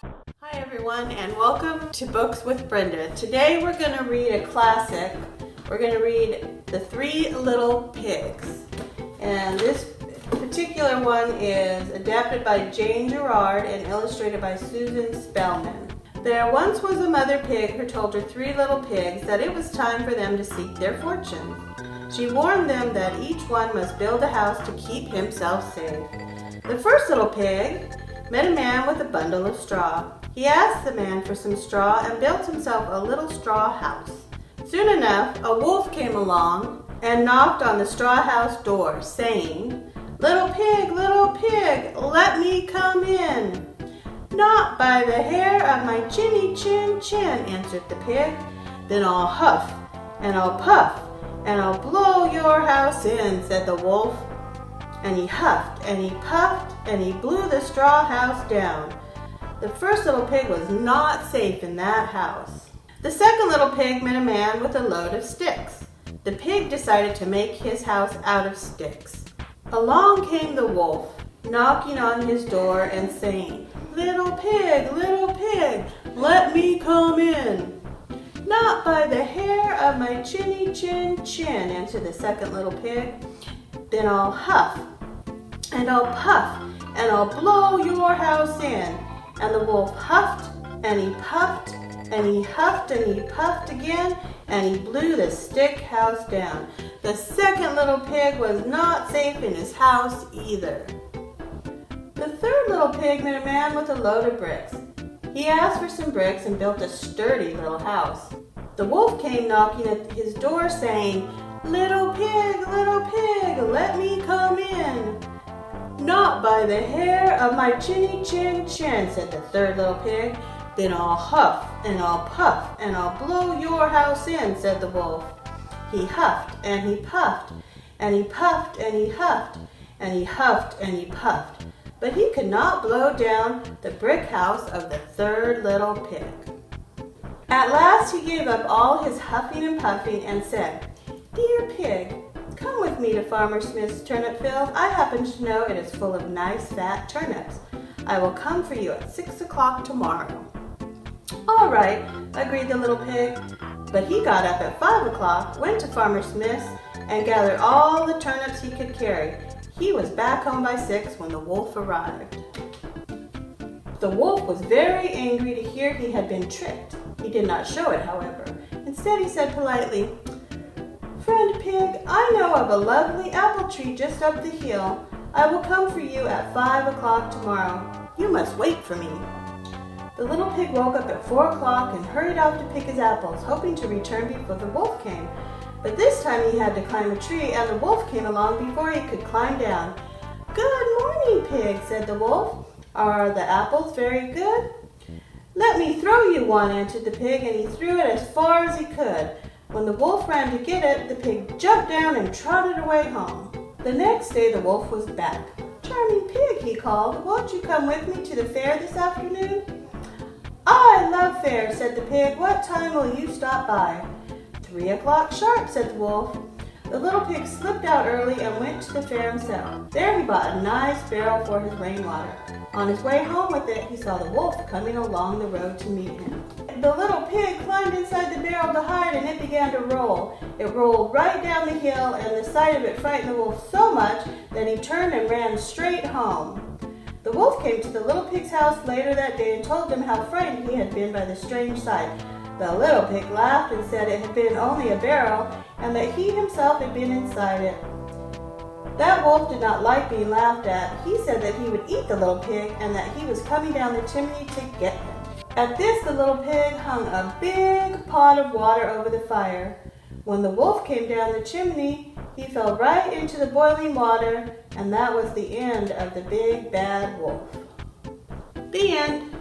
Hi everyone, and welcome to Books with Brenda. Today we're going to read a classic. We're going to read The Three Little Pigs. And this particular one is adapted by Jane Gerard and illustrated by Susan Spellman. There once was a mother pig who told her three little pigs that it was time for them to seek their fortune. She warned them that each one must build a house to keep himself safe. The first little pig met a man with a bundle of straw. He asked the man for some straw and built himself a little straw house. Soon enough, a wolf came along and knocked on the straw house door, saying, little pig, let me come in." "Not by the hair of my chinny chin chin," answered the pig. "Then I'll huff and I'll puff and I'll blow your house in," said the wolf. And he huffed and he puffed and he blew the straw house down. The first little pig was not safe in that house. The second little pig met a man with a load of sticks. The pig decided to make his house out of sticks. Along came the wolf, knocking on his door and saying, little pig, let me come in." "Not by the hair of my chinny chin chin," answered the second little pig. "Then I'll huff and I'll puff and I'll blow your house in." And the wolf huffed and he puffed and he huffed and he puffed again, and he blew the stick house down. The second little pig was not safe in his house either. The third little pig met a man with a load of bricks. He asked for some bricks and built a sturdy little house. The wolf came knocking at his door saying, little pig, let me come in." "Not by the hair of my chinny chin chin," said the third little pig. "Then I'll huff and I'll puff and I'll blow your house in," said the wolf. He huffed and he puffed and he puffed and he huffed and he huffed and he puffed, but he could not blow down the brick house of the third little pig. At last he gave up all his huffing and puffing and said, "Dear pig, come with me to Farmer Smith's turnip field. I happen to know it is full of nice fat turnips. I will come for you at 6 o'clock tomorrow." "All right," agreed the little pig. But he got up at 5 o'clock, went to Farmer Smith's, and gathered all the turnips he could carry. He was back home by 6 when the wolf arrived. The wolf was very angry to hear he had been tricked. He did not show it, however. Instead, he said politely, "Friend pig, I know of a lovely apple tree just up the hill. I will come for you at 5 o'clock tomorrow. You must wait for me." The little pig woke up at 4 o'clock and hurried off to pick his apples, hoping to return before the wolf came. But this time he had to climb a tree, and the wolf came along before he could climb down. "Good morning, pig," said the wolf. "Are the apples very good?" "Let me throw you one," answered the pig, and he threw it as far as he could. When the wolf ran to get it, the pig jumped down and trotted away home. The next day the wolf was back. "Charming pig," he called, "won't you come with me to the fair this afternoon?" "I love fair," said the pig. "What time will you stop by?" 3 o'clock sharp," said the wolf. The little pig slipped out early and went to the fair himself. There he bought a nice barrel for his rainwater. On his way home with it, he saw the wolf coming along the road to meet him. The little pig climbed inside the barrel to hide, and it began to roll. It rolled right down the hill, and the sight of it frightened the wolf so much that he turned and ran straight home. The wolf came to the little pig's house later that day and told him how frightened he had been by the strange sight. The little pig laughed and said it had been only a barrel, and that he himself had been inside it. That wolf did not like being laughed at. He said that he would eat the little pig and that he was coming down the chimney to get him. At this, the little pig hung a big pot of water over the fire. When the wolf came down the chimney, he fell right into the boiling water, and that was the end of the big bad wolf. The end.